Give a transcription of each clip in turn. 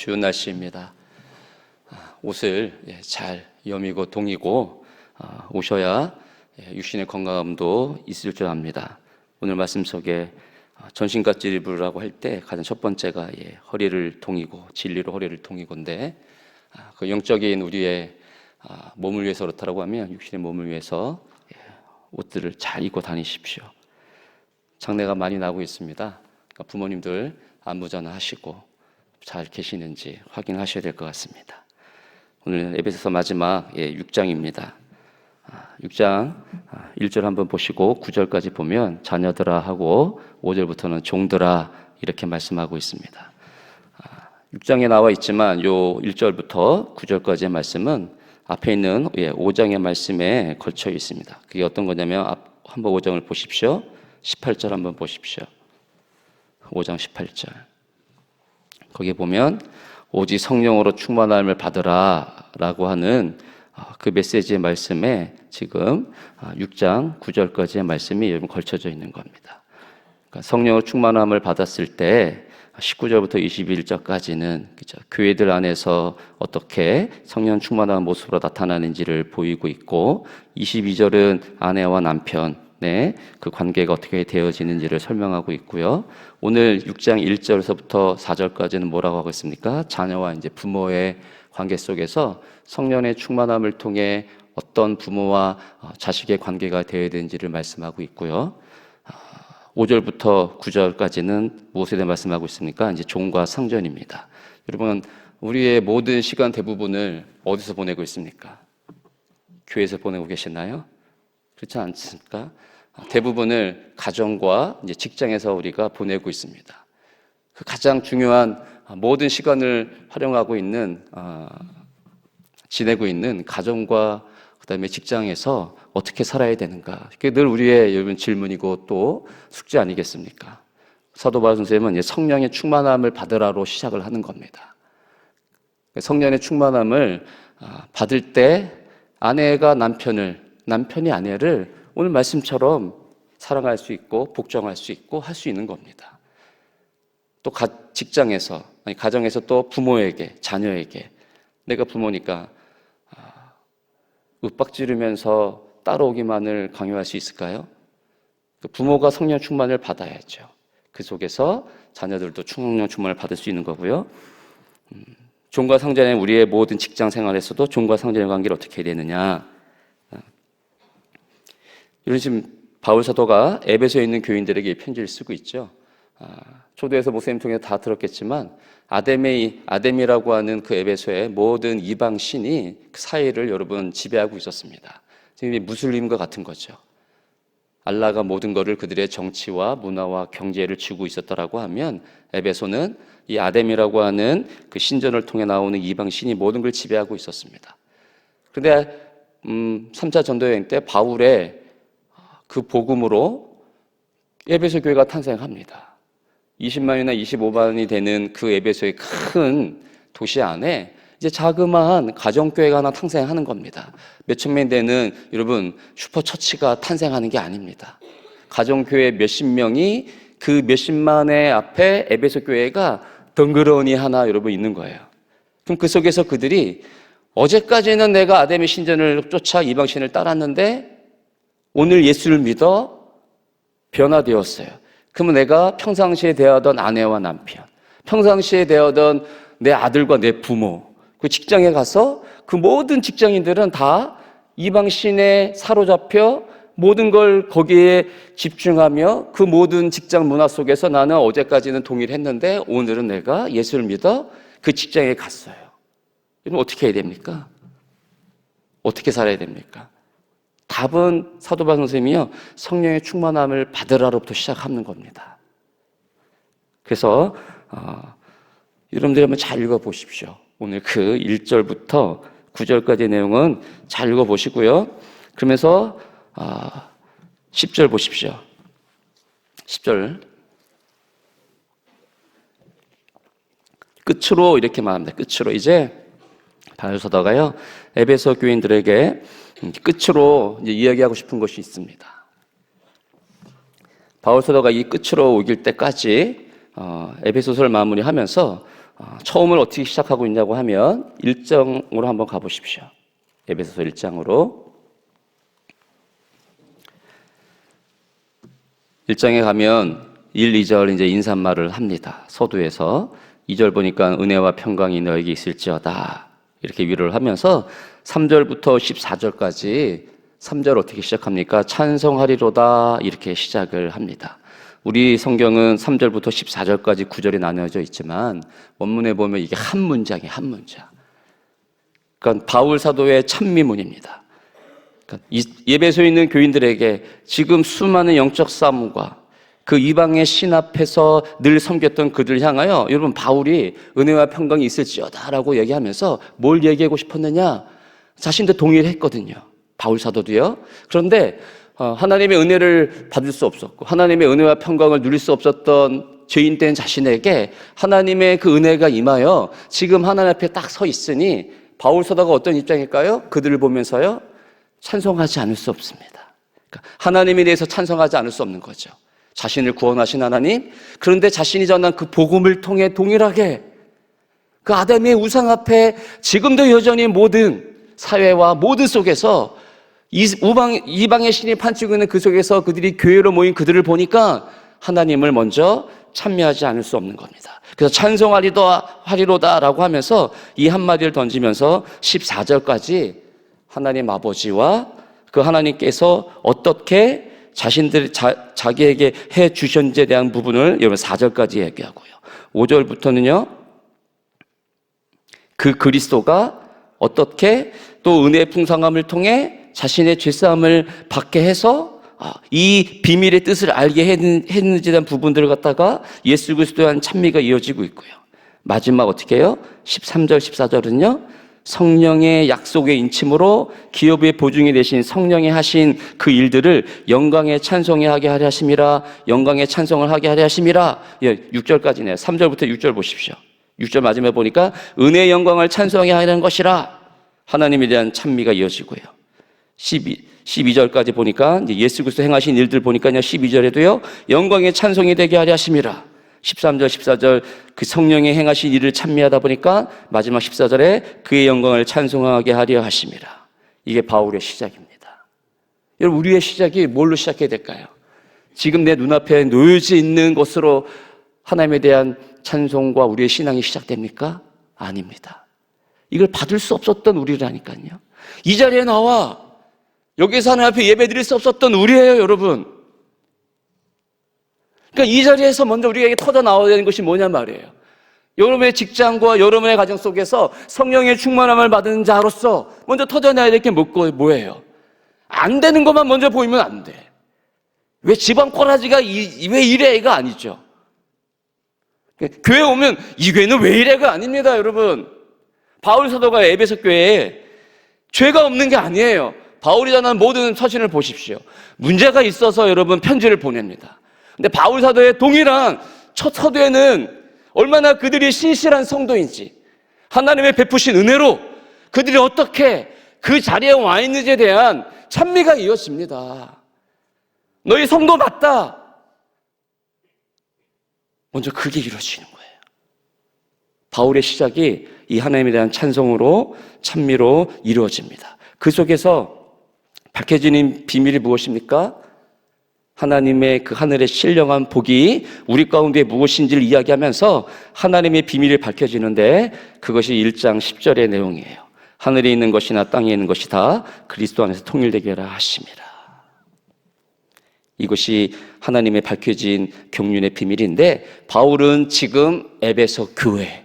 추운 날씨입니다. 옷을 잘 여미고 동이고 오셔야 육신의 건강함도 있을 줄 압니다. 오늘 말씀 속에 전신갑주의라고 할 때 가장 첫 번째가 허리를 동이고 진리로 허리를 동이고인데 그 영적인 우리의 몸을 위해서 그렇다고 하면 육신의 몸을 위해서 옷들을 잘 입고 다니십시오. 장내가 많이 나고 있습니다. 그러니까 부모님들 안부 전화하시고 잘 계시는지 확인하셔야 될 것 같습니다. 오늘 에베소서 마지막 6장입니다. 6장 1절 한번 보시고 9절까지 보면 자녀들아 하고 5절부터는 종들아 이렇게 말씀하고 있습니다. 6장에 나와 있지만 요 1절부터 9절까지의 말씀은 앞에 있는 5장의 말씀에 걸쳐 있습니다. 그게 어떤 거냐면 한번 5장을 보십시오. 18절 한번 보십시오. 5장 18절. 거기에 보면 오직 성령으로 충만함을 받으라 라고 하는 그 메시지의 말씀에 지금 6장 9절까지의 말씀이 여러분 걸쳐져 있는 겁니다. 그러니까 성령으로 충만함을 받았을 때 19절부터 21절까지는 그죠? 교회들 안에서 어떻게 성령 충만한 모습으로 나타나는지를 보이고 있고 22절은 아내와 남편 그 관계가 어떻게 되어지는지를 설명하고 있고요. 오늘 6장 1절에서부터 4절까지는 뭐라고 하고 있습니까? 자녀와 이제 부모의 관계 속에서 성령의 충만함을 통해 어떤 부모와 자식의 관계가 되어야 되는지를 말씀하고 있고요. 5절부터 9절까지는 무엇에 대해 말씀하고 있습니까? 이제 종과 상전입니다. 여러분, 우리의 모든 시간 대부분을 어디서 보내고 있습니까? 교회에서 보내고 계시나요? 그렇지 않습니까? 대부분을 가정과 이제 직장에서 우리가 보내고 있습니다. 그 가장 중요한 모든 시간을 활용하고 있는 지내고 있는 가정과 그다음에 직장에서 어떻게 살아야 되는가? 그게 늘 우리의 여러분 질문이고 또 숙제 아니겠습니까? 사도 바울 선생님은 성령의 충만함을 받으라로 시작을 하는 겁니다. 성령의 충만함을 받을 때 아내가 남편이 아내를 오늘 말씀처럼 사랑할 수 있고 복종할 수 있고 할 수 있는 겁니다. 또 직장에서 가정에서 또 부모에게 자녀에게 내가 부모니까 윽박지르면서 따라오기만을 강요할 수 있을까요? 부모가 성령 충만을 받아야죠. 그 속에서 자녀들도 성령 충만을 받을 수 있는 거고요. 종과 상전의 우리의 모든 직장 생활에서도 종과 상전의 관계를 어떻게 해야 되느냐. 이런 지금 바울 사도가 에베소에 있는 교인들에게 편지를 쓰고 있죠. 초대에서 목사님 통해 다 들었겠지만 아데미라고 하는 그 에베소의 모든 이방 신이 그 사회를 여러분 지배하고 있었습니다. 지금 무슬림과 같은 거죠. 알라가 모든 것을 그들의 정치와 문화와 경제를 쥐고 있었다라고 하면 에베소는 이 아데미라고 하는 그 신전을 통해 나오는 이방 신이 모든 걸 지배하고 있었습니다. 그런데 3차 전도여행 때 바울의 그 복음으로 에베소 교회가 탄생합니다. 20만이나 25만이 되는 그 에베소의 큰 도시 안에 이제 자그마한 가정교회가 하나 탄생하는 겁니다. 몇천 명 되는 여러분 슈퍼처치가 탄생하는 게 아닙니다. 가정교회 몇십 명이 그 몇십만의 앞에 에베소 교회가 덩그러니 하나 여러분 있는 거예요. 그럼 그 속에서 그들이 어제까지는 내가 아데미 신전을 쫓아 이방신을 따랐는데 오늘 예수를 믿어 변화되었어요. 그러면 내가 평상시에 대하던 아내와 남편, 평상시에 대하던 내 아들과 내 부모, 그 직장에 가서 그 모든 직장인들은 다 이방신에 사로잡혀 모든 걸 거기에 집중하며 그 모든 직장 문화 속에서 나는 어제까지는 동일했는데 오늘은 내가 예수를 믿어 그 직장에 갔어요. 그럼 어떻게 해야 됩니까? 어떻게 살아야 됩니까? 답은 사도 바울 선생님이요, 성령의 충만함을 받으라로부터 시작하는 겁니다. 그래서 여러분들이 한번 잘 읽어보십시오. 오늘 그 1절부터 9절까지의 내용은 잘 읽어보시고요. 그러면서 10절 보십시오. 10절 끝으로 이렇게 말합니다. 끝으로 이제 바울 사도가요 에베소 교인들에게 끝으로 이제 이야기하고 싶은 것이 있습니다. 바울 사도가 이 끝으로 오길 때까지 에베소서를 마무리하면서 처음을 어떻게 시작하고 있냐고 하면 1장으로 한번 가보십시오. 에베소서 1장으로. 1장에 가면 1, 2절 이제 인사말을 합니다. 서두에서 2절 보니까 은혜와 평강이 너에게 있을지어다 이렇게 위로를 하면서 3절부터 14절까지 3절 어떻게 시작합니까? 찬송하리로다 이렇게 시작을 합니다. 우리 성경은 3절부터 14절까지 9절이 나뉘어져 있지만 원문에 보면 이게 한 문장이에요. 한 문장. 그러니까 바울 사도의 찬미문입니다. 그러니까 에베소에 있는 교인들에게 지금 수많은 영적 싸움과 그 이방의 신 앞에서 늘 섬겼던 그들을 향하여 여러분 바울이 은혜와 평강이 있을지어다라고 얘기하면서 뭘 얘기하고 싶었느냐? 자신도 동의를 했거든요. 바울 사도도요. 그런데 하나님의 은혜를 받을 수 없었고 하나님의 은혜와 평강을 누릴 수 없었던 죄인된 자신에게 하나님의 그 은혜가 임하여 지금 하나님 앞에 딱 서 있으니 바울 사도가 어떤 입장일까요? 그들을 보면서요 찬송하지 않을 수 없습니다. 그러니까 하나님에 대해서 찬송하지 않을 수 없는 거죠. 자신을 구원하신 하나님, 그런데 자신이 전한 그 복음을 통해 동일하게 그 아담의 우상 앞에 지금도 여전히 모든 사회와 모든 속에서 이방의 신이 판치고 있는 그 속에서 그들이 교회로 모인 그들을 보니까 하나님을 먼저 찬미하지 않을 수 없는 겁니다. 그래서 찬송하리로다라고 하면서 이 한마디를 던지면서 14절까지 하나님 아버지와 그 하나님께서 어떻게 자기에게 해 주셨는지에 대한 부분을 여러분 4절까지 얘기하고요. 5절부터는요. 그 그리스도가 어떻게 또 은혜의 풍성함을 통해 자신의 죄사함을 받게 해서 이 비밀의 뜻을 알게 했는지에 대한 부분들을 갖다가 예수 그리스도에 대한 찬미가 이어지고 있고요. 마지막 어떻게 해요? 13절 14절은요. 성령의 약속의 인침으로 기업의 보증이 되신 성령이 하신 그 일들을 영광의 찬송에 하게 하려 하심이라. 영광의 찬송을 하게 하려 하심이라. 6절까지네요. 3절부터 6절 보십시오. 6절 마지막에 보니까 은혜의 영광을 찬송하게 하려는 것이라. 하나님에 대한 찬미가 이어지고요. 12절까지 보니까 이제 예수 그리스도 행하신 일들 보니까요. 12절에도요. 영광의 찬송이 되게 하려 하심이라. 13절, 14절 그 성령의 행하신 일을 찬미하다 보니까 마지막 14절에 그의 영광을 찬송하게 하려 하심이라. 이게 바울의 시작입니다. 여러분 우리의 시작이 뭘로 시작해야 될까요? 지금 내 눈앞에 놓여져 있는 것으로 하나님에 대한 찬송과 우리의 신앙이 시작됩니까? 아닙니다. 이걸 받을 수 없었던 우리라니까요. 이 자리에 나와 여기서 하나님 앞에 예배 드릴 수 없었던 우리예요, 여러분. 그러니까 이 자리에서 먼저 우리에게 터져 나와야 되는 것이 뭐냐 말이에요. 여러분의 직장과 여러분의 가정 속에서 성령의 충만함을 받은 자로서 먼저 터져나야 될 게 뭐예요? 안 되는 것만 먼저 보이면 안 돼. 왜 집안 꼬라지가 왜 이래가 아니죠. 교회 오면 이 교회는 왜 이래가 아닙니다, 여러분. 바울 사도가 에베소 교회에 죄가 없는 게 아니에요. 바울이 전한 모든 서신을 보십시오. 문제가 있어서 여러분 편지를 보냅니다. 근데 바울 사도의 동일한 첫 서두에는 얼마나 그들이 신실한 성도인지 하나님의 베푸신 은혜로 그들이 어떻게 그 자리에 와 있는지에 대한 찬미가 이어집니다. 너희 성도 맞다. 먼저 그게 이루어지는 거예요. 바울의 시작이 이 하나님에 대한 찬송으로 찬미로 이루어집니다. 그 속에서 밝혀지는 비밀이 무엇입니까? 하나님의 그 하늘의 신령한 복이 우리 가운데 무엇인지를 이야기하면서 하나님의 비밀이 밝혀지는데 그것이 1장 10절의 내용이에요. 하늘에 있는 것이나 땅에 있는 것이 다 그리스도 안에서 통일되게 하라 하심이라. 이것이 하나님의 밝혀진 경륜의 비밀인데 바울은 지금 에베소 교회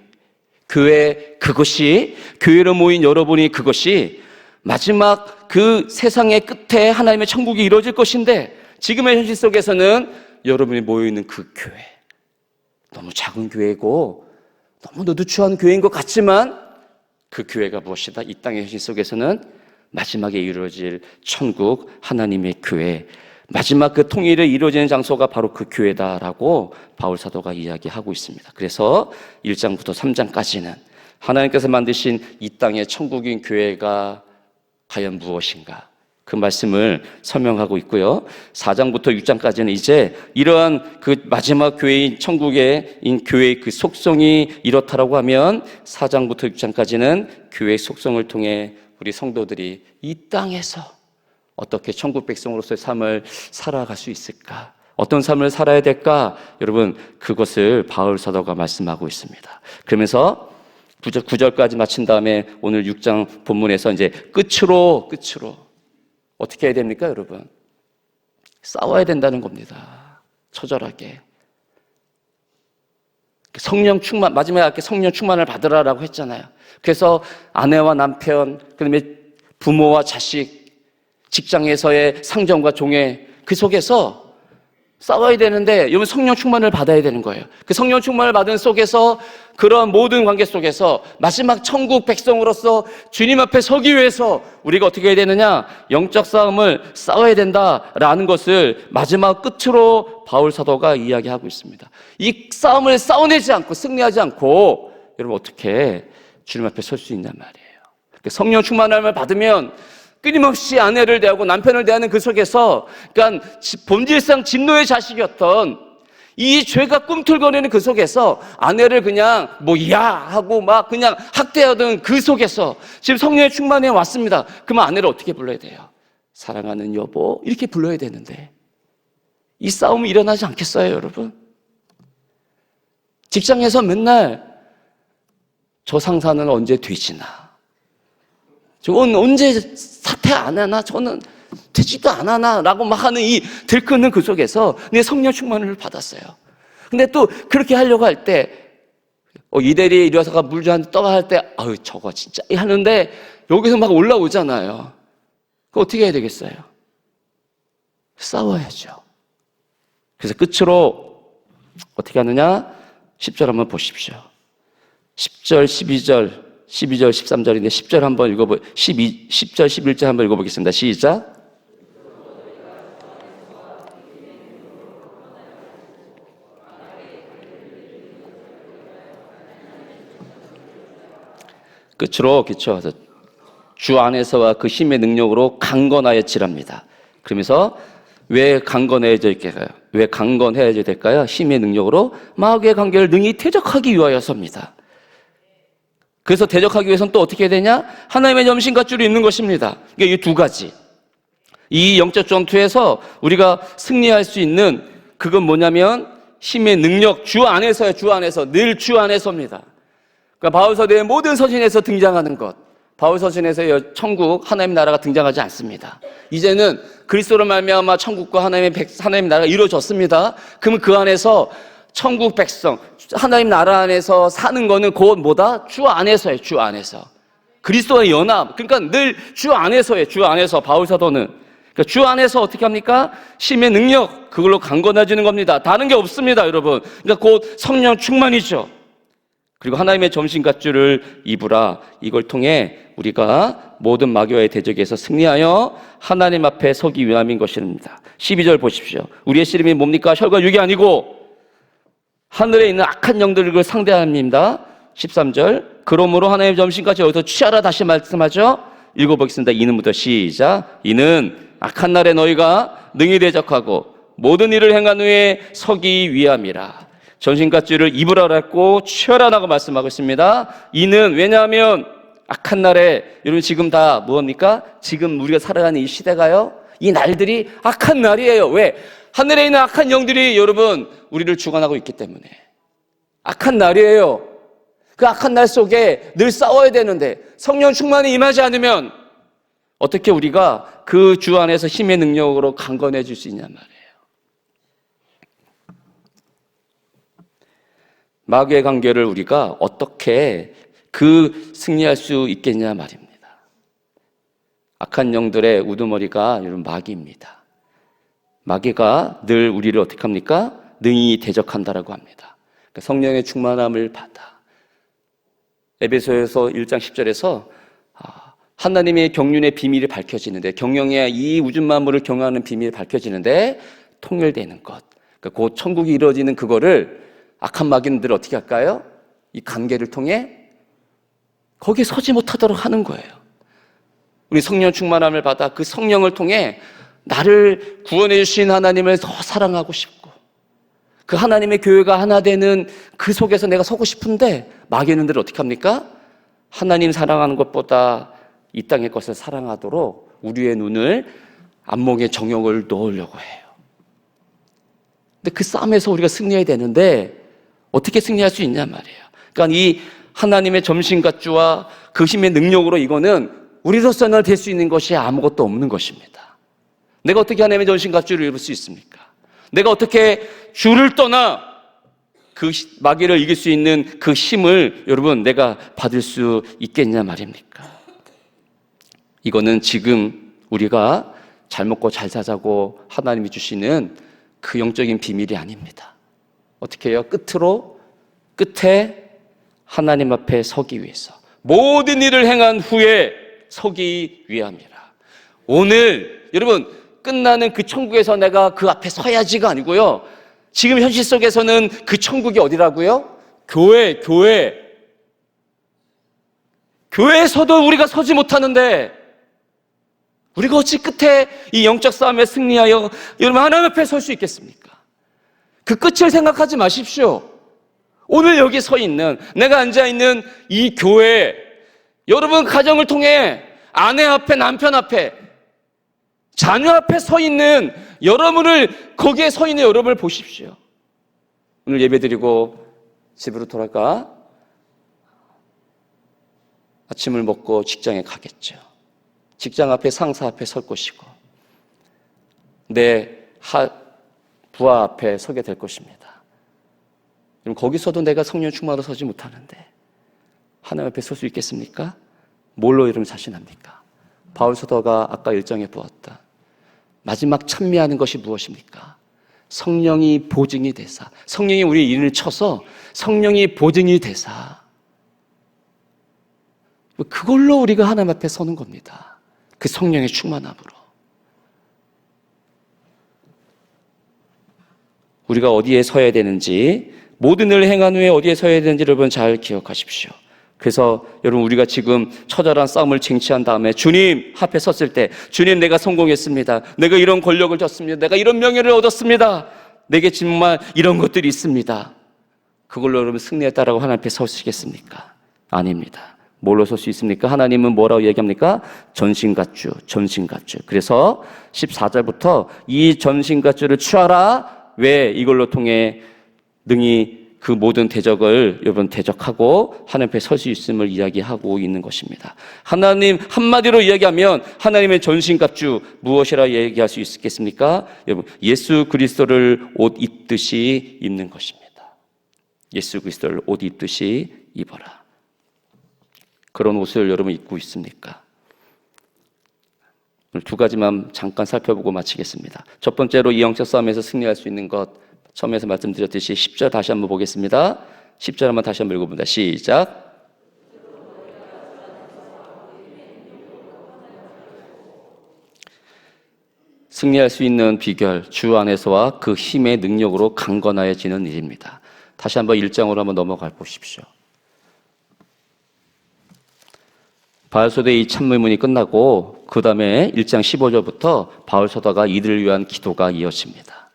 그것이 교회로 모인 여러분이 그것이 마지막 그 세상의 끝에 하나님의 천국이 이루어질 것인데 지금의 현실 속에서는 여러분이 모여있는 그 교회 너무 작은 교회고 너무 누추한 교회인 것 같지만 그 교회가 무엇이다? 이 땅의 현실 속에서는 마지막에 이루어질 천국 하나님의 교회 마지막 그 통일이 이루어지는 장소가 바로 그 교회다라고 바울 사도가 이야기하고 있습니다. 그래서 1장부터 3장까지는 하나님께서 만드신 이 땅의 천국인 교회가 과연 무엇인가? 그 말씀을 설명하고 있고요. 4장부터 6장까지는 이제 이러한 그 마지막 교회인 천국의 교회의 그 속성이 이렇다라고 하면 4장부터 6장까지는 교회의 속성을 통해 우리 성도들이 이 땅에서 어떻게 천국 백성으로서의 삶을 살아갈 수 있을까? 어떤 삶을 살아야 될까? 여러분, 그것을 바울 사도가 말씀하고 있습니다. 그러면서 9절까지 마친 다음에 오늘 6장 본문에서 이제 끝으로 어떻게 해야 됩니까, 여러분? 싸워야 된다는 겁니다. 처절하게. 성령 충만, 마지막에 성령 충만을 받으라라고 했잖아요. 그래서 아내와 남편, 그다음에 부모와 자식, 직장에서의 상전과 종의 그 속에서 싸워야 되는데 여러분 성령 충만을 받아야 되는 거예요. 그 성령 충만을 받은 속에서 그런 모든 관계 속에서 마지막 천국 백성으로서 주님 앞에 서기 위해서 우리가 어떻게 해야 되느냐? 영적 싸움을 싸워야 된다라는 것을 마지막 끝으로 바울 사도가 이야기하고 있습니다. 이 싸움을 싸워내지 않고 승리하지 않고 여러분 어떻게 주님 앞에 설 수 있냔 말이에요. 성령 충만함을 받으면 끊임없이 아내를 대하고 남편을 대하는 그 속에서, 그러니까 본질상 진노의 자식이었던 이 죄가 꿈틀거리는 그 속에서 아내를 그냥 야 하고 막 그냥 학대하던 그 속에서 지금 성령의 충만해 왔습니다. 그러면 아내를 어떻게 불러야 돼요? 사랑하는 여보 이렇게 불러야 되는데 이 싸움이 일어나지 않겠어요, 여러분? 직장에서 맨날 저 상사는 언제 뒤지나, 저건 언제 사퇴 안 하나? 저는 되지도 안 하나? 라고 막 하는 이 들끓는 그 속에서 내 성령 충만을 받았어요. 근데 또 그렇게 하려고 할 때, 이대리에 이리 와서가 물 좀 한 잔 떠가 할 때, 아유, 저거 진짜 하는데 여기서 막 올라오잖아요. 그거 어떻게 해야 되겠어요? 싸워야죠. 그래서 끝으로 어떻게 하느냐? 10절 한번 보십시오. 10절, 12절, 13절인데 10절 한번 10절, 11절 한번 읽어보겠습니다. 시작. 끝으로 그쵸, 주 안에서와 그 힘의 능력으로 강건하여지랍니다. 그러면서 왜 강건해져야 될까요? 왜 강건해져야 될까요? 힘의 능력으로 마귀의 관계를 능히 대적하기 위하여서입니다. 그래서 대적하기 위해서는 또 어떻게 해야 되냐? 하나님의 점신갓줄이 있는 것입니다. 그러니까 이 두 가지. 이 영적 전투에서 우리가 승리할 수 있는 그건 뭐냐면 힘의 능력, 주 안에서요. 주 안에서. 늘 주 안에서입니다. 그러니까 바울서대의 모든 서신에서 등장하는 것. 바울서신에서 천국, 하나님의 나라가 등장하지 않습니다. 이제는 그리스도로 말미암아 천국과 하나님의 나라가 이루어졌습니다. 그러면 그 안에서 천국 백성, 하나님 나라 안에서 사는 거는 곧 뭐다? 주 안에서예요. 주 안에서. 그리스도와의 연합. 그러니까 늘 주 안에서예요. 주 안에서. 바울 사도는. 그러니까 주 안에서 어떻게 합니까? 힘의 능력. 그걸로 강건해지는 겁니다. 다른 게 없습니다, 여러분. 그러니까 곧 성령 충만이죠. 그리고 하나님의 점심갓줄을 입으라. 이걸 통해 우리가 모든 마귀와의 대적에서 승리하여 하나님 앞에 서기 위함인 것입니다. 12절 보십시오. 우리의 씨름이 뭡니까? 혈과 육이 아니고 하늘에 있는 악한 영들을 상대합니다. 13절. 그러므로 하나님의 점심까지 여기서 취하라 다시 말씀하죠. 읽어보겠습니다. 이는부터 시작. 이는 악한 날에 너희가 능히 대적하고 모든 일을 행한 후에 서기 위함이라. 전신갑주를 입으라 그랬고 취하라라고 말씀하고 있습니다. 이는 왜냐하면 악한 날에, 여러분 지금 다 무엇입니까? 지금 우리가 살아가는 이 시대가요, 이 날들이 악한 날이에요. 왜? 하늘에 있는 악한 영들이 여러분 우리를 주관하고 있기 때문에 악한 날이에요. 그 악한 날 속에 늘 싸워야 되는데 성령 충만이 임하지 않으면 어떻게 우리가 그 주 안에서 힘의 능력으로 강건해질 수 있냔 말이에요. 마귀의 관계를 우리가 어떻게 승리할 수 있겠냐 말입니다. 악한 영들의 우두머리가 여러분 마귀입니다. 마귀가 늘 우리를 어떻게 합니까? 능히 대적한다라고 합니다. 그러니까 성령의 충만함을 받아. 에베소서 1장 10절에서 하나님의 경륜의 비밀이 밝혀지는데, 경영의 이 우주 만물을 경영하는 비밀이 밝혀지는데 통일되는 것. 그러니까 곧 천국이 이루어지는 그거를 악한 마귀들 어떻게 할까요? 이 관계를 통해 거기에 서지 못하도록 하는 거예요. 우리 성령 충만함을 받아 그 성령을 통해 나를 구원해 주신 하나님을 더 사랑하고 싶고, 그 하나님의 교회가 하나 되는 그 속에서 내가 서고 싶은데, 마귀인들 어떻게 합니까? 하나님 사랑하는 것보다 이 땅의 것을 사랑하도록 우리의 눈을 안목의 정욕을 놓으려고 해요. 근데 그 싸움에서 우리가 승리해야 되는데 어떻게 승리할 수 있냐 말이에요. 그러니까 이 하나님의 점심갓주와 그 힘의 능력으로 이거는 우리로서는 될 수 있는 것이 아무것도 없는 것입니다. 내가 어떻게 하나님의 점심갓주를 입을 수 있습니까? 내가 어떻게 주를 떠나 그 마귀를 이길 수 있는 그 힘을 여러분 내가 받을 수 있겠냐 말입니까? 이거는 지금 우리가 잘 먹고 잘 사자고 하나님이 주시는 그 영적인 비밀이 아닙니다. 어떻게 해요? 끝에 하나님 앞에 서기 위해서, 모든 일을 행한 후에 서기 위함이라. 오늘 여러분 끝나는 그 천국에서 내가 그 앞에 서야지가 아니고요, 지금 현실 속에서는 그 천국이 어디라고요? 교회에서도 우리가 서지 못하는데 우리가 어찌 끝에 이 영적 싸움에 승리하여 여러분 하나님 앞에 설 수 있겠습니까? 그 끝을 생각하지 마십시오. 오늘 여기 서 있는, 내가 앉아있는 이 교회, 여러분 가정을 통해 아내 앞에, 남편 앞에, 자녀 앞에 서 있는 여러분을, 거기에 서 있는 여러분을 보십시오. 오늘 예배드리고 집으로 돌아가 아침을 먹고 직장에 가겠죠. 직장 앞에 상사 앞에 설 것이고 내 부하 앞에 서게 될 것입니다. 그럼 거기서도 내가 성령 충만으로 서지 못하는데 하나님 앞에 설 수 있겠습니까? 뭘로 여러분 자신합니까? 바울 사도가 아까 1장에 보았다. 마지막 찬미하는 것이 무엇입니까? 성령이 보증이 되사, 성령이 우리 인을 쳐서 성령이 보증이 되사, 그걸로 우리가 하나님 앞에 서는 겁니다. 그 성령의 충만함으로. 우리가 어디에 서야 되는지, 모든 일을 행한 후에 어디에 서야 되는지 여러분 잘 기억하십시오. 그래서 여러분 우리가 지금 처절한 싸움을 쟁취한 다음에 주님 앞에 섰을 때, 주님 내가 성공했습니다. 내가 이런 권력을 졌습니다. 내가 이런 명예를 얻었습니다. 내게 정말 이런 것들이 있습니다. 그걸로 여러분 승리했다라고 하나님 앞에 서시겠습니까? 아닙니다. 뭘로 설 수 있습니까? 하나님은 뭐라고 얘기합니까? 전신갑주. 그래서 14절부터 이 전신갑주를 취하라. 왜? 이걸로 통해 능히 그 모든 대적을 여러분 대적하고 하나님 앞에 설 수 있음을 이야기하고 있는 것입니다. 하나님 한마디로 이야기하면 하나님의 전신갑주 무엇이라 얘기할 수 있겠습니까? 여러분 예수 그리스도를 옷 입듯이 입는 것입니다. 예수 그리스도를 옷 입듯이 입어라. 그런 옷을 여러분 입고 있습니까? 오늘 두 가지만 잠깐 살펴보고 마치겠습니다. 첫 번째로 이 영적 싸움에서 승리할 수 있는 것, 처음에서 말씀드렸듯이 10절 다시 한번 보겠습니다. 10절 한번 다시 한번 읽어봅니다. 시작. 승리할 수 있는 비결, 주 안에서와 그 힘의 능력으로 강건해지는 일입니다. 다시 한번 1장으로 한번 넘어가 보십시오. 바울서도의 이 참문이 끝나고 그 다음에 1장 15절부터 바울서도가 이들을 위한 기도가 이어집니다.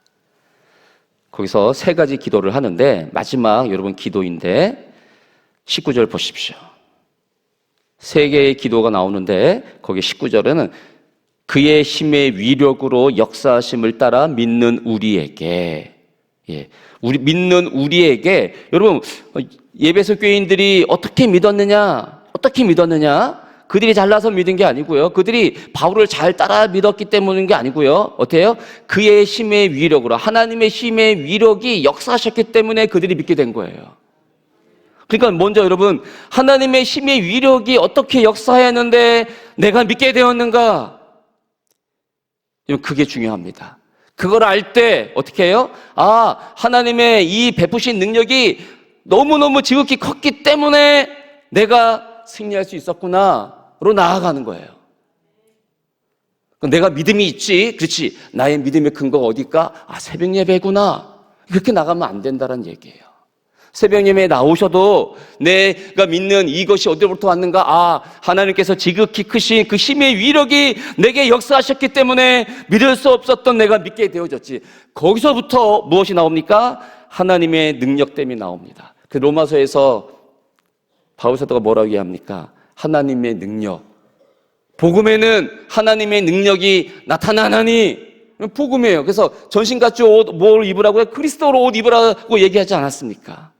거기서 세 가지 기도를 하는데 마지막 여러분 기도인데 19절 보십시오. 세 개의 기도가 나오는데 거기 19절에는 그의 힘의 위력으로 역사하심을 따라 믿는 우리에게, 우리 믿는 우리에게, 여러분 예배소 교인들이 어떻게 믿었느냐? 그들이 잘나서 믿은 게 아니고요. 그들이 바울을 잘 따라 믿었기 때문인 게 아니고요. 어때요? 그의 힘의 위력으로, 하나님의 힘의 위력이 역사하셨기 때문에 그들이 믿게 된 거예요. 그러니까 먼저 여러분, 하나님의 힘의 위력이 어떻게 역사했는데 내가 믿게 되었는가? 그게 중요합니다. 그걸 알 때 어떻게 해요? 아, 하나님의 이 베푸신 능력이 너무너무 지극히 컸기 때문에 내가 승리할 수 있었구나로 나아가는 거예요. 내가 믿음이 있지, 그렇지, 나의 믿음의 근거가 어딜까? 아, 새벽 예배구나. 그렇게 나가면 안 된다는 얘기예요. 새벽 예배에 나오셔도 내가 믿는 이것이 어디로부터 왔는가? 아, 하나님께서 지극히 크신 그 힘의 위력이 내게 역사하셨기 때문에 믿을 수 없었던 내가 믿게 되어졌지. 거기서부터 무엇이 나옵니까? 하나님의 능력됨이 나옵니다. 그 로마서에서 바울 사도가 뭐라고 얘기합니까? 하나님의 능력. 복음에는 하나님의 능력이 나타나나니, 복음이에요. 그래서 전신갑주 옷 뭘 입으라고요? 그리스도로 옷 입으라고 얘기하지 않았습니까?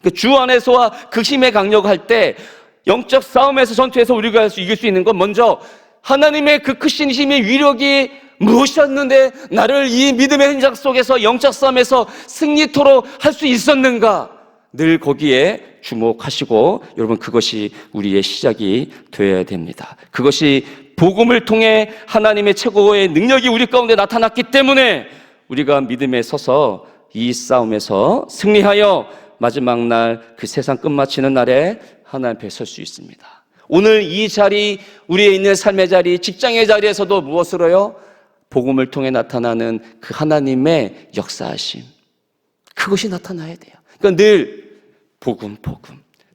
그 주 안에서와 그 힘의 강력할 때 영적 싸움에서 전투에서 우리가 이길 수 있는 건 먼저 하나님의 그 크신 힘의 위력이 무엇이었는데 나를 이 믿음의 현장 속에서 영적 싸움에서 승리토록 할 수 있었는가? 늘 거기에 주목하시고, 여러분, 그것이 우리의 시작이 되어야 됩니다. 그것이 복음을 통해 하나님의 최고의 능력이 우리 가운데 나타났기 때문에 우리가 믿음에 서서 이 싸움에서 승리하여 마지막 날 그 세상 끝마치는 날에 하나님 앞에 설 수 있습니다. 오늘 이 자리, 우리의 있는 삶의 자리, 직장의 자리에서도 무엇으로요? 복음을 통해 나타나는 그 하나님의 역사하심, 그것이 나타나야 돼요. 그러니까 늘 복음,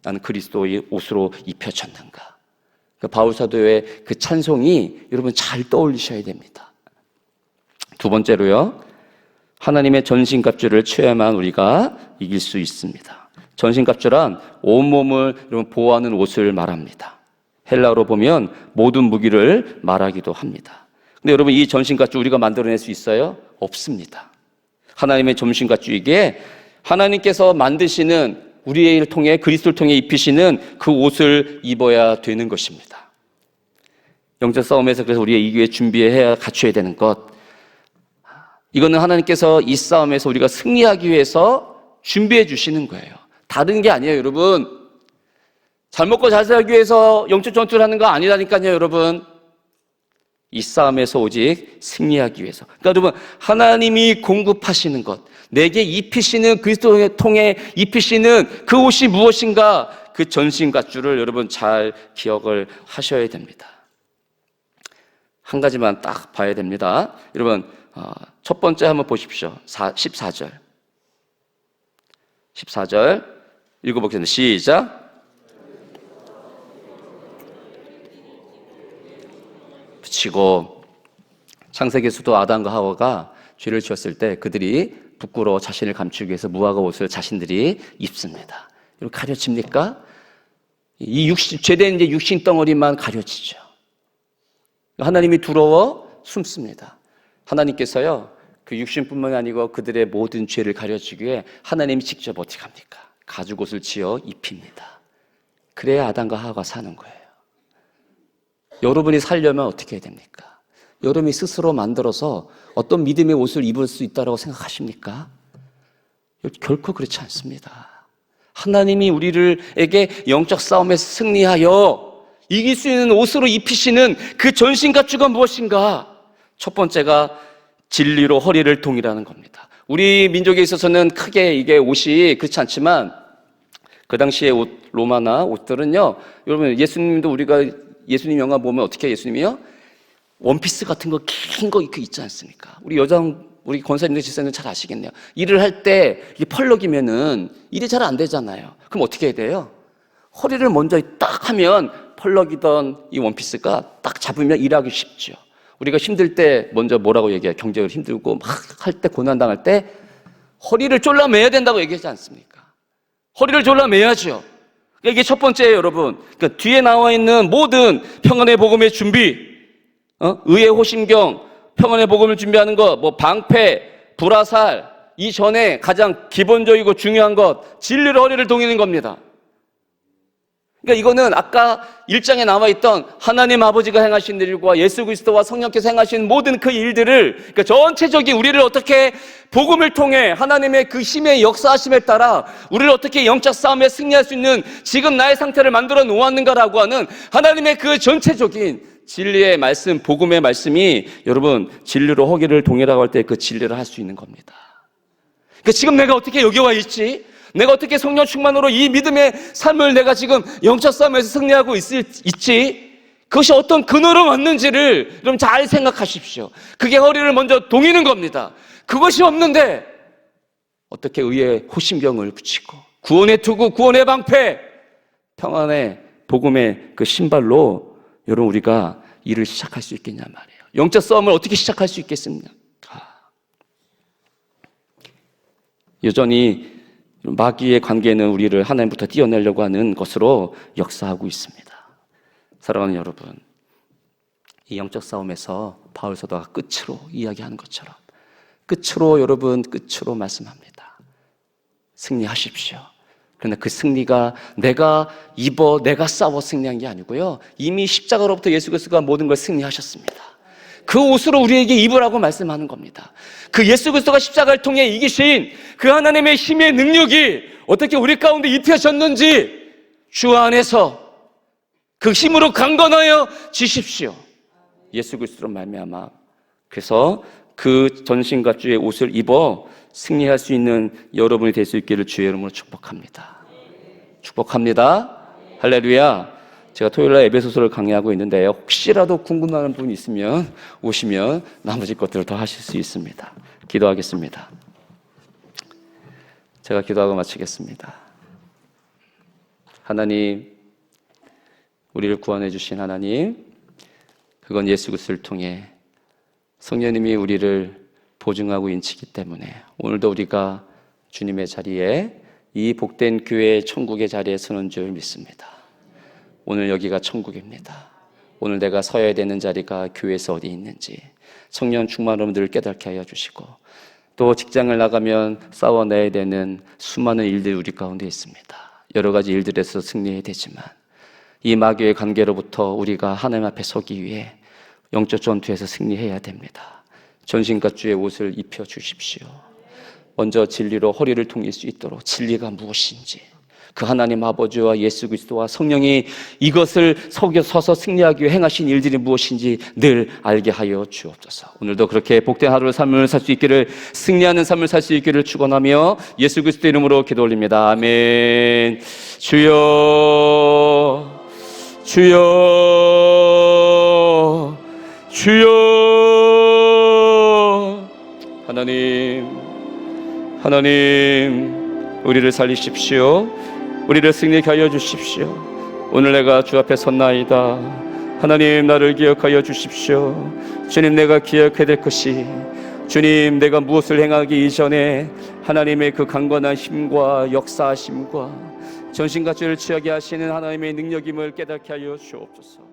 나는 그리스도의 옷으로 입혀졌는가. 그 바울 사도의 그 찬송이 여러분 잘 떠올리셔야 됩니다. 두 번째로요, 하나님의 전신갑주를 취해야만 우리가 이길 수 있습니다. 전신갑주란 온몸을 여러분 보호하는 옷을 말합니다. 헬라어로 보면 모든 무기를 말하기도 합니다. 근데 여러분, 이 전신갑주 우리가 만들어낼 수 있어요? 없습니다. 하나님의 전신갑주이기에 하나님께서 만드시는, 우리를 통해 그리스도를 통해 입히시는 그 옷을 입어야 되는 것입니다. 영적 싸움에서 그래서 우리가 이기에 준비해야 갖춰야 되는 것, 이거는 하나님께서 이 싸움에서 우리가 승리하기 위해서 준비해 주시는 거예요. 다른 게 아니에요, 여러분. 잘 먹고 잘 살기 위해서 영적 전투를 하는 거 아니라니까요, 여러분. 이 싸움에서 오직 승리하기 위해서. 그러니까 여러분, 하나님이 공급하시는 것, 내게 입히시는, 그리스도를 통해 입히시는 그 옷이 무엇인가, 그 전신갑주를 여러분 잘 기억을 하셔야 됩니다. 한 가지만 딱 봐야 됩니다. 여러분, 첫 번째 한번 보십시오. 14절 읽어보겠습니다. 시작. 붙이고, 창세기에서도 아담과 하와가 죄를 지었을 때 그들이 부끄러워 자신을 감추기 위해서 무화과 옷을 자신들이 입습니다. 이거 가려집니까? 이 육신, 죄된 이제 육신 덩어리만 가려지죠. 하나님이 두려워 숨습니다. 하나님께서요, 그 육신뿐만 아니고 그들의 모든 죄를 가려주기 위해 하나님이 직접 어떻게 합니까? 가죽옷을 지어 입힙니다. 그래야 아담과 하와가 사는 거예요. 여러분이 살려면 어떻게 해야 됩니까? 여러분이 스스로 만들어서 어떤 믿음의 옷을 입을 수 있다고 생각하십니까? 결코 그렇지 않습니다. 하나님이 우리에게 영적 싸움에서 승리하여 이길 수 있는 옷으로 입히시는 그 전신갑주가 무엇인가? 첫 번째가 진리로 허리를 동이라는 겁니다. 우리 민족에 있어서는 크게 이게 옷이 그렇지 않지만 그 당시의 옷, 로마나 옷들은요, 여러분, 예수님도 우리가 예수님 영화 보면 어떻게 해요? 예수님이요? 원피스 같은 거 긴 거 있지 않습니까? 우리 권사님들, 집사님들 잘 아시겠네요. 일을 할 때 이게 펄럭이면은 일이 잘 안 되잖아요. 그럼 어떻게 해야 돼요? 허리를 먼저 딱 하면 펄럭이던 이 원피스가 딱 잡으면 일하기 쉽죠. 우리가 힘들 때 먼저 뭐라고 얘기해요? 경제적으로 힘들고 막 할 때, 고난당할 때 허리를 졸라매야 된다고 얘기하지 않습니까? 허리를 졸라매야죠. 이게 첫 번째예요, 여러분. 그러니까 뒤에 나와 있는 모든 평안의 복음의 준비, 의의 호심경, 평안의 복음을 준비하는 것, 뭐 방패, 불화살, 이전에 가장 기본적이고 중요한 것, 진리로 허리를 동이는 겁니다. 그러니까 이거는 아까 1장에 나와 있던 하나님 아버지가 행하신 일과 예수 그리스도와 성령께서 행하신 모든 그 일들을, 그러니까 전체적인 우리를 어떻게 복음을 통해 하나님의 그 힘의 역사하심에 따라 우리를 어떻게 영적 싸움에 승리할 수 있는 지금 나의 상태를 만들어 놓았는가라고 하는 하나님의 그 전체적인 진리의 말씀, 복음의 말씀이 여러분 진리로 허리를 동이라고 할 때 그 진리를 할 수 있는 겁니다. 그러니까 지금 내가 어떻게 여기 와 있지? 내가 어떻게 성령 충만으로 이 믿음의 삶을 내가 지금 영적 싸움에서 승리하고 있지? 그것이 어떤 근원으로 왔는지를 여러분 잘 생각하십시오. 그게 허리를 먼저 동이는 겁니다. 그것이 없는데 어떻게 의의 호심경을 붙이고 구원의 투구, 구원의 방패, 평안의 복음의 그 신발로 여러분 우리가 일을 시작할 수 있겠냐 말이에요. 영적 싸움을 어떻게 시작할 수 있겠습니까? 여전히 마귀의 관계는 우리를 하나님부터 떼어내려고 하는 것으로 역사하고 있습니다. 사랑하는 여러분, 이 영적 싸움에서 바울 사도가 끝으로 이야기하는 것처럼 끝으로 여러분 끝으로 말씀합니다. 승리하십시오. 그러나 그 승리가 내가 입어 내가 싸워 승리한 게 아니고요, 이미 십자가로부터 예수 그리스도가 모든 걸 승리하셨습니다. 그 옷으로 우리에게 입으라고 말씀하는 겁니다. 그 예수 그리스도가 십자가를 통해 이기신 그 하나님의 힘의 능력이 어떻게 우리 가운데 입혀졌는지 주 안에서 그 힘으로 강건하여 지십시오. 예수 그리스도로 말미암아. 그래서 그 전신갑주의 옷을 입어 승리할 수 있는 여러분이 될 수 있기를 주의 이름으로 축복합니다. 축복합니다. 할렐루야. 제가 토요일날 에베소서를 강의하고 있는데요, 혹시라도 궁금한 분이 있으면 오시면 나머지 것들을 더 하실 수 있습니다. 기도하겠습니다. 제가 기도하고 마치겠습니다. 하나님, 우리를 구원해 주신 하나님, 그건 예수 그리스도를 통해 성령님이 우리를 보증하고 인치기 때문에 오늘도 우리가 주님의 자리에, 이 복된 교회의 천국의 자리에 서는 줄 믿습니다. 오늘 여기가 천국입니다. 오늘 내가 서야 되는 자리가 교회에서 어디 있는지 성령 충만함을 늘 깨닫게 하여 주시고, 또 직장을 나가면 싸워내야 되는 수많은 일들이 우리 가운데 있습니다. 여러 가지 일들에서 승리해야 되지만 이 마귀의 관계로부터 우리가 하나님 앞에 서기 위해 영적 전투에서 승리해야 됩니다. 전신갑주의 옷을 입혀 주십시오. 먼저 진리로 허리를 통일 수 있도록, 진리가 무엇인지, 그 하나님 아버지와 예수 그리스도와 성령이 이것을 서서 승리하기 위해 행하신 일들이 무엇인지 늘 알게 하여 주옵소서. 오늘도 그렇게 복된 하루의 삶을 살 수 있기를, 승리하는 삶을 살 수 있기를 축원하며 예수 그리스도 이름으로 기도 올립니다. 아멘. 주여, 주여, 주여. 하나님, 우리를 살리십시오. 우리를 승리케 하여 주십시오. 오늘 내가 주 앞에 섰나이다. 하나님, 나를 기억하여 주십시오. 주님, 내가 기억해야 될 것이, 주님, 내가 무엇을 행하기 이전에 하나님의 그 강건한 힘과 역사하심과 전신갑주를 취하게 하시는 하나님의 능력임을 깨닫게 하여 주옵소서.